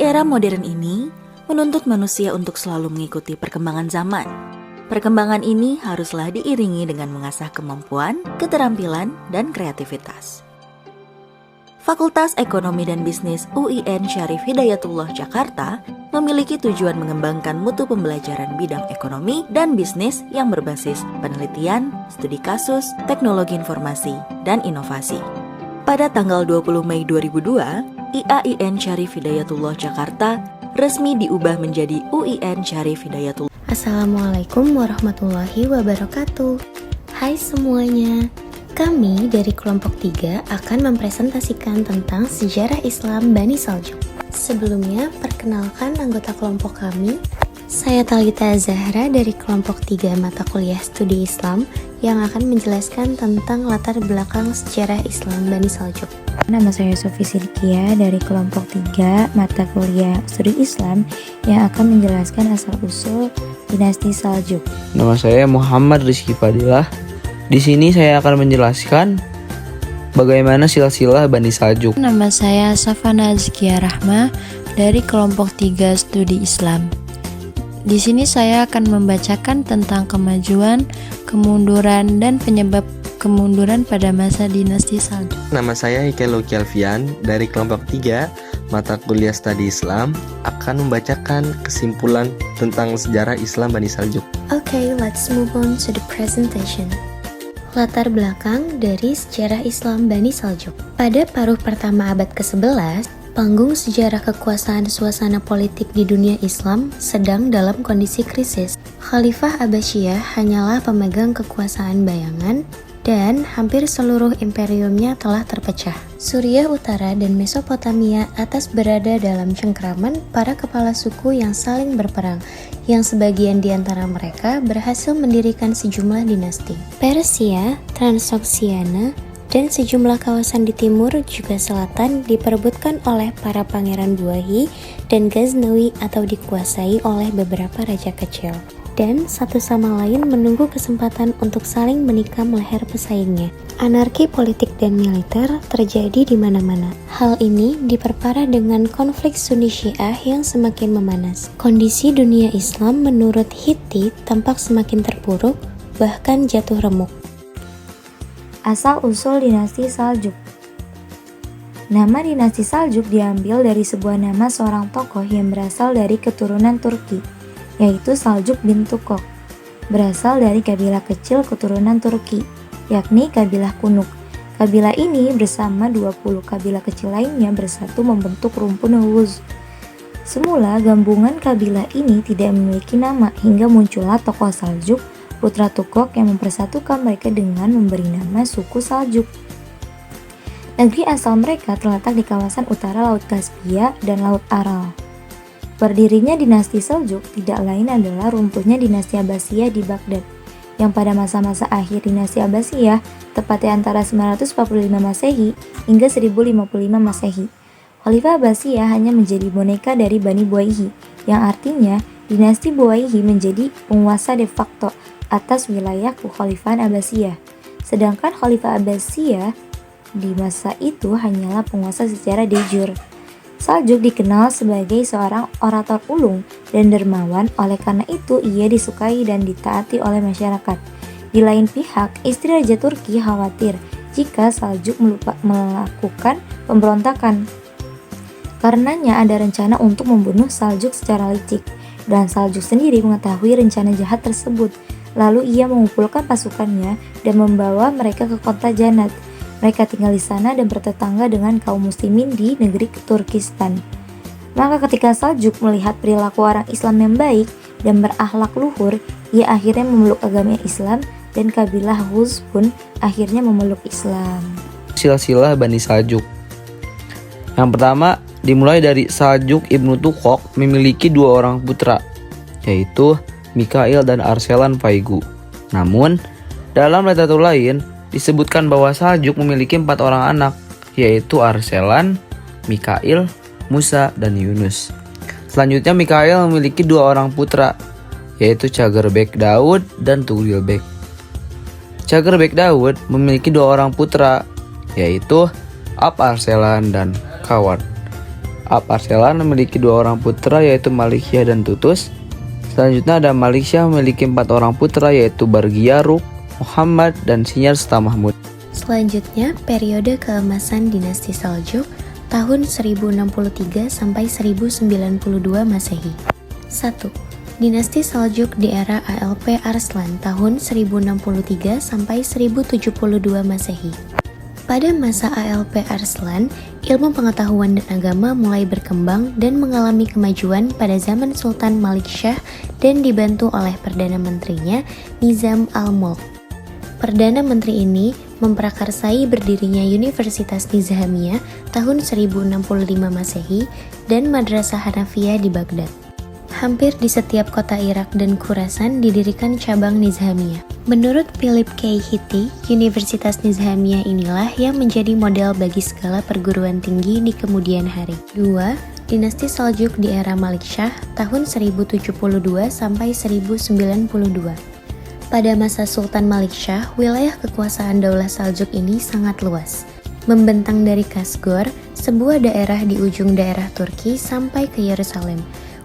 era modern ini menuntut manusia untuk selalu mengikuti perkembangan zaman. Perkembangan ini haruslah diiringi dengan mengasah kemampuan, keterampilan, dan kreativitas. Fakultas Ekonomi dan Bisnis UIN Syarif Hidayatullah Jakarta memiliki tujuan mengembangkan mutu pembelajaran bidang ekonomi dan bisnis yang berbasis penelitian, studi kasus, teknologi informasi, dan inovasi. Pada tanggal 20 Mei 2002, IAIN Syarif Hidayatullah Jakarta resmi diubah menjadi UIN Syarif Hidayatullah. Assalamualaikum warahmatullahi wabarakatuh. Hai semuanya. Kami dari kelompok 3 akan mempresentasikan tentang sejarah Islam Bani Saljuk. Sebelumnya, perkenalkan anggota kelompok kami. Saya Talita Zahra dari kelompok 3 mata kuliah studi Islam yang akan menjelaskan tentang latar belakang sejarah Islam Bani Saljuk. Nama saya Sofi Silkia dari kelompok 3 mata kuliah studi Islam yang akan menjelaskan asal-usul dinasti Saljuk. Nama saya Muhammad Rizky Fadilah. Di sini saya akan menjelaskan bagaimana silsilah Bani Saljuk. Nama saya Safana Azkia Rahma dari kelompok 3 studi Islam. Di sini saya akan membacakan tentang kemajuan, kemunduran, dan penyebab kemunduran pada masa dinasti Saljuk. Nama saya Hikelo Kialfian dari kelompok 3 mata kuliah studi Islam akan membacakan kesimpulan tentang sejarah Islam Bani Saljuk. Okay, let's move on to the presentation. Latar belakang dari sejarah Islam Bani Saljuk. Pada paruh pertama abad ke-11, panggung sejarah kekuasaan suasana politik di dunia Islam sedang dalam kondisi krisis. Khalifah Abbasiyah hanyalah pemegang kekuasaan bayangan dan hampir seluruh imperiumnya telah terpecah. Suriah Utara dan Mesopotamia atas berada dalam cengkraman para kepala suku yang saling berperang, yang sebagian di antara mereka berhasil mendirikan sejumlah dinasti. Persia, Transoksiana, dan sejumlah kawasan di timur juga selatan diperebutkan oleh para pangeran Buahi dan Ghaznawi atau dikuasai oleh beberapa raja kecil. Dan satu sama lain menunggu kesempatan untuk saling menikam leher pesaingnya. Anarki politik dan militer terjadi di mana-mana. Hal ini diperparah dengan konflik Sunni Syiah yang semakin memanas. Kondisi dunia Islam menurut Hittite tampak semakin terpuruk, bahkan jatuh remuk. Asal-usul dinasti Saljuk. Nama dinasti Saljuk diambil dari sebuah nama seorang tokoh yang berasal dari keturunan Turki, yaitu Saljuk bin Tukok, berasal dari kabilah kecil keturunan Turki, yakni kabilah Kunuk. Kabilah ini bersama 20 kabilah kecil lainnya bersatu membentuk rumpun Oghuz. Semula gabungan kabilah ini tidak memiliki nama hingga muncullah tokoh Saljuk, putra Tukok yang mempersatukan mereka dengan memberi nama suku Saljuk. Negeri asal mereka terletak di kawasan utara Laut Kaspia dan Laut Aral. Berdirinya dinasti Seljuk tidak lain adalah runtuhnya dinasti Abbasiyah di Baghdad, yang pada masa-masa akhir dinasti Abbasiyah, tepatnya antara 945 Masehi hingga 1055 Masehi. Khalifah Abbasiyah hanya menjadi boneka dari Bani Buwaihi, yang artinya dinasti Buwaihi menjadi penguasa de facto atas wilayah kekhalifahan Abbasiyah. Sedangkan Khalifah Abbasiyah di masa itu hanyalah penguasa secara de jure. Saljuk dikenal sebagai seorang orator ulung dan dermawan, oleh karena itu ia disukai dan ditaati oleh masyarakat. Di lain pihak, istri Raja Turki khawatir jika Saljuk melakukan pemberontakan. Karenanya ada rencana untuk membunuh Saljuk secara licik, dan Saljuk sendiri mengetahui rencana jahat tersebut. Lalu ia mengumpulkan pasukannya dan membawa mereka ke kota Janat. Mereka tinggal di sana dan bertetangga dengan kaum muslimin di negeri Turkistan. Maka ketika Saljuk melihat perilaku orang Islam yang baik dan berakhlak luhur, ia akhirnya memeluk agama Islam dan kabilah Oghuz pun akhirnya memeluk Islam. Silsilah Bani Saljuk. Yang pertama dimulai dari Saljuk Ibnu Tukok memiliki 2 orang putra, yaitu Mikhail dan Arselan Paigu. Namun, dalam literatur lain disebutkan bahwa Saljuk memiliki 4 orang anak, yaitu Arselan, Mikhail, Musa, dan Yunus. Selanjutnya Mikhail memiliki 2 orang putra, yaitu Çağırbek Daud dan Tugrilbek. Çağırbek Daud memiliki 2 orang putra, yaitu Ab Arselan dan Kawat. Arselan memiliki 2 orang putra yaitu Malikyah dan Tutus. Selanjutnya ada Malikyah memiliki 4 orang putra yaitu Bargiyaruk, Muhammad, dan Sinyar serta Mahmud. Selanjutnya, periode keemasan dinasti Saljuk tahun 1063 sampai 1092 Masehi. 1. Dinasti Saljuk di era ALP Arslan tahun 1063 sampai 1072 Masehi. Pada masa ALP Arslan, ilmu pengetahuan dan agama mulai berkembang dan mengalami kemajuan pada zaman Sultan Malik Shah dan dibantu oleh Perdana Menterinya Nizam al-Mulk. Perdana Menteri ini memprakarsai berdirinya Universitas Nizamiyah tahun 1065 Masehi dan Madrasah Hanafiyah di Baghdad. Hampir di setiap kota Irak dan Khurasan didirikan cabang Nizamiyah. Menurut Philip K. Hitti, Universitas Nizamiyah inilah yang menjadi model bagi segala perguruan tinggi di kemudian hari. 2. Dinasti Saljuk di era Malik Shah tahun 1072 sampai 1092. Pada masa Sultan Malik Shah, wilayah kekuasaan Daulah Saljuk ini sangat luas. Membentang dari Kasgor, sebuah daerah di ujung daerah Turki, sampai ke Yerusalem.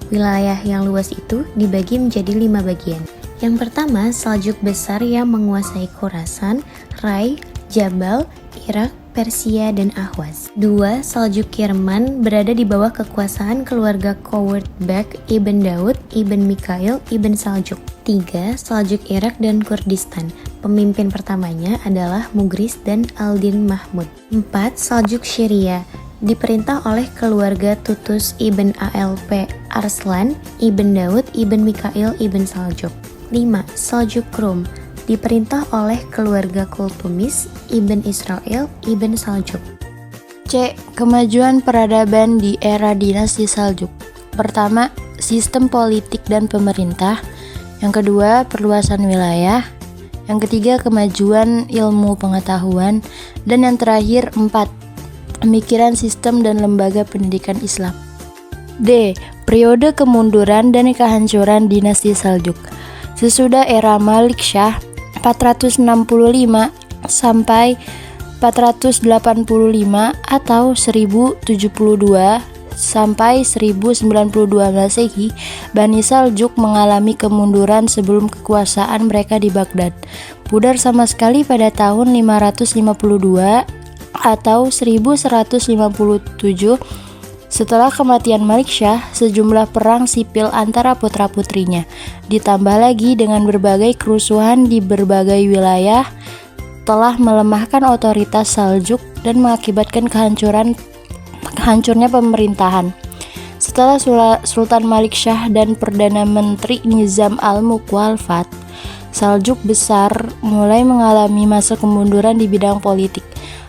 Wilayah yang luas itu dibagi menjadi 5 bagian. Yang pertama, Saljuk besar yang menguasai Khurasan, Rai, Jabal, Irak, Persia, dan Ahwaz. 2. Saljuk Kirman berada di bawah kekuasaan keluarga Kowrubek Ibn Daud, Ibn Mikhail, Ibn Saljuk. 3. Saljuk Irak dan Kurdistan. Pemimpin pertamanya adalah Mughris dan Aldin Mahmud. 4. Saljuk Syria. Diperintah oleh keluarga Tutus Ibn ALP Arslan, Ibn Daud, Ibn Mikhail, Ibn Saljuk. 5. Saljuk Rum. Diperintah oleh keluarga Kultumis, Ibn Israel, Ibn Saljuk. C. Kemajuan peradaban di era dinasti Saljuk. Pertama, sistem politik dan pemerintah. Yang kedua, perluasan wilayah. Yang ketiga, kemajuan ilmu pengetahuan. Dan yang terakhir, 4. Pemikiran sistem dan lembaga pendidikan Islam. D. Periode kemunduran dan kehancuran dinasti Saljuk. Sesudah era Malik Shah 465 sampai 485 atau 1072 sampai 1092 Masehi, Bani Saljuk mengalami kemunduran sebelum kekuasaan mereka di Baghdad. Pudar sama sekali pada tahun 552 atau 1157 setelah kematian Malik Shah. Sejumlah perang sipil antara putra-putrinya, ditambah lagi dengan berbagai kerusuhan di berbagai wilayah, telah melemahkan otoritas Saljuk dan mengakibatkan hancurnya pemerintahan. Setelah Sultan Malik Shah dan Perdana Menteri Nizam al-Mulk wafat, Saljuk besar mulai mengalami masa kemunduran di bidang politik.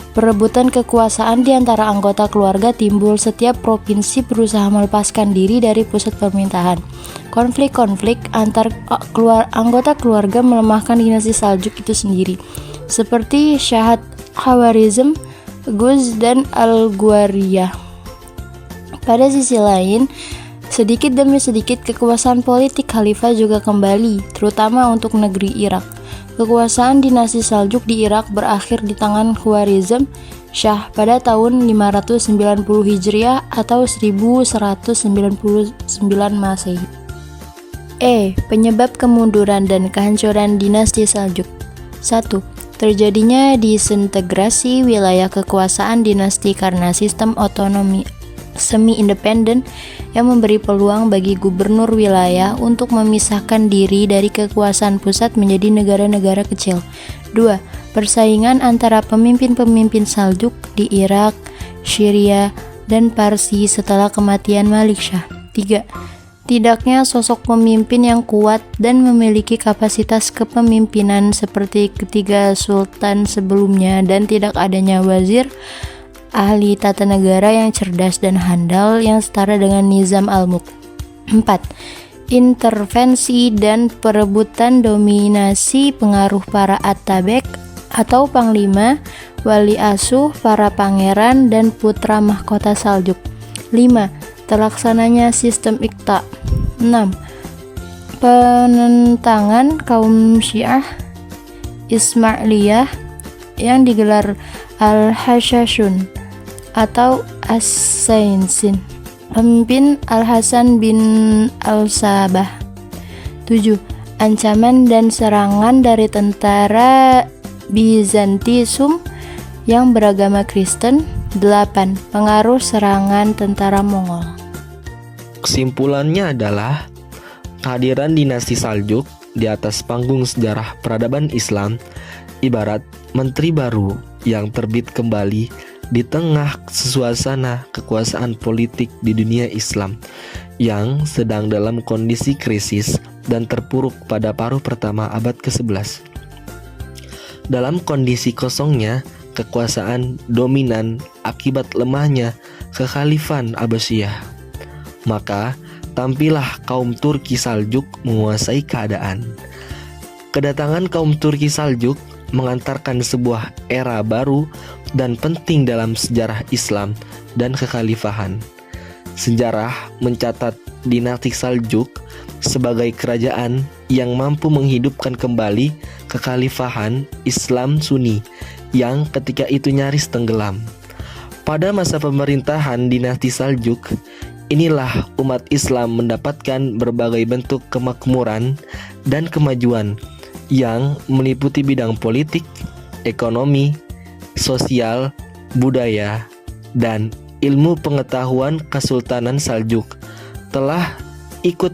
Perebutan kekuasaan di antara anggota keluarga timbul. Setiap provinsi berusaha melepaskan diri dari pusat pemerintahan. Konflik-konflik antar anggota keluarga melemahkan dinasti Saljuk itu sendiri, seperti Syahat Khawarizm, Guz, dan Al-Gwariyah. Pada sisi lain, sedikit demi sedikit kekuasaan politik khalifah juga kembali, terutama untuk negeri Irak. Kekuasaan dinasti Saljuk di Irak berakhir di tangan Khwarizm Shah pada tahun 590 Hijriah atau 1199 Masehi. E. Penyebab kemunduran dan kehancuran dinasti Saljuk. 1. Terjadinya disintegrasi wilayah kekuasaan dinasti karena sistem otonomi semi-independen yang memberi peluang bagi gubernur wilayah untuk memisahkan diri dari kekuasaan pusat menjadi negara-negara kecil. 2. Persaingan antara pemimpin-pemimpin Saljuk di Irak, Syria, dan Parsi setelah kematian Malik Shah. 3. Tidaknya sosok pemimpin yang kuat dan memiliki kapasitas kepemimpinan seperti ketiga sultan sebelumnya, dan tidak adanya wazir ahli tata negara yang cerdas dan handal yang setara dengan Nizam al-Mulk. 4. Intervensi dan perebutan dominasi pengaruh para Atabek atau panglima, wali asuh, para pangeran, dan putra mahkota Saljuk. 5. Terlaksananya sistem Iqta. 6. Penentangan kaum Syiah Ismailiyah yang digelar Al-Hashashun atau As-Sainsin. Pemimpin Al-Hasan bin Al-Sabah. 7. Ancaman dan serangan dari tentara Bizantium yang beragama Kristen. 8. Pengaruh serangan tentara Mongol. Kesimpulannya adalah kehadiran dinasti Saljuk di atas panggung sejarah peradaban Islam ibarat menteri baru yang terbit kembali di tengah suasana kekuasaan politik di dunia Islam yang sedang dalam kondisi krisis dan terpuruk pada paruh pertama abad ke-11. Dalam kondisi kosongnya kekuasaan dominan akibat lemahnya kekhalifan Abbasiyah, maka tampillah kaum Turki Saljuk menguasai keadaan. Kedatangan kaum Turki Saljuk mengantarkan sebuah era baru dan penting dalam sejarah Islam dan kekhalifahan. Sejarah mencatat dinasti Saljuk sebagai kerajaan yang mampu menghidupkan kembali kekhalifahan Islam Sunni yang ketika itu nyaris tenggelam. Pada masa pemerintahan dinasti Saljuk, inilah umat Islam mendapatkan berbagai bentuk kemakmuran dan kemajuan yang meliputi bidang politik, ekonomi, sosial, budaya, dan ilmu pengetahuan. Kesultanan Saljuk telah ikut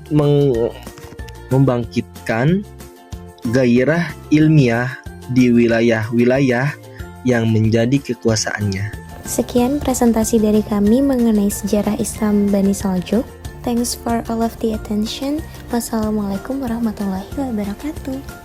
membangkitkan gairah ilmiah di wilayah-wilayah yang menjadi kekuasaannya. Sekian presentasi dari kami mengenai sejarah Islam Bani Saljuk. Thanks for all of the attention. Wassalamualaikum warahmatullahi wabarakatuh.